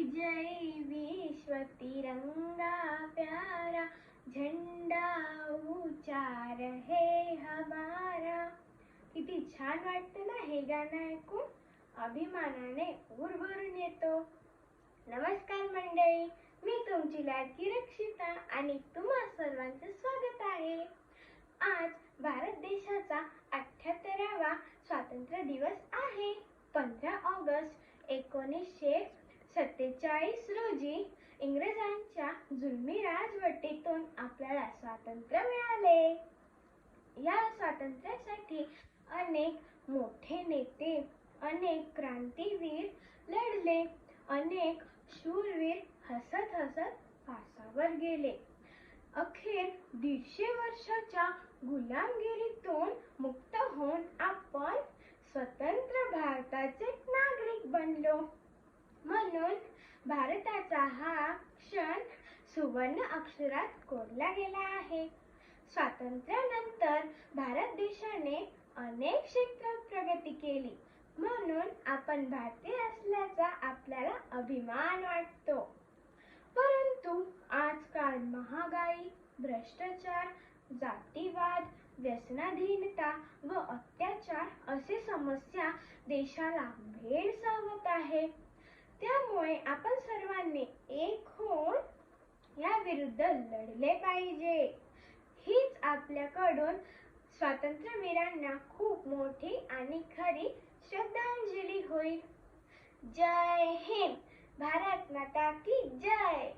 जय विश्व तिरंगा प्यारा, झंडा ऊंचा रहे हमारा। किती छान वाटतं ना हे गाणं ऐकून, अभिमानाने ऊर भरून येतो। नमस्कार मंडळी, मी तुमची लाडकी रक्षिता आणि तुम्हा सर्वांचं स्वागत आहे। आज भारत देशाचा 78वा स्वातंत्र्य दिवस आहे। 15 ऑगस्ट 1947 रोजी इंग्रजांच्या जुलमी राजवटीतून आपल्याला स्वातंत्र्य मिळाले। या स्वातंत्र्यासाठी अनेक मोठे नेते, अनेक क्रांतीवीर लढले, अनेक शूरवीर हसत हसत फासावर गेले। अखेर 150 वर्षाच्या गुलामगिरीतून मुक्त होऊन आपण स्वतंत्र भारताचे नागरिक बनलो। म्हणून भारताचा हा क्षण सुवर्ण अक्षरात कोरला गेला आहे। स्वातंत्र्यानंतर भारत देशाने अनेक क्षेत्रात प्रगती केली, म्हणून आपण भारतीय असल्याचा आपल्याला अभिमान वाटतो। परंतु आजकाल महागाई, भ्रष्टाचार, जातीवाद, व्यसनाधीनता व अत्याचार असे समस्या देशाला भेडसावत आहे। त्यामुळे आपण सर्वांनी एक होऊन या विरुद्ध लढले पाहिजे। हीच आपल्याकडून स्वातंत्र्यवीरांना खूप मोठी आणि खरी श्रद्धांजली होईल। जय हिंद, भारत माता की जय।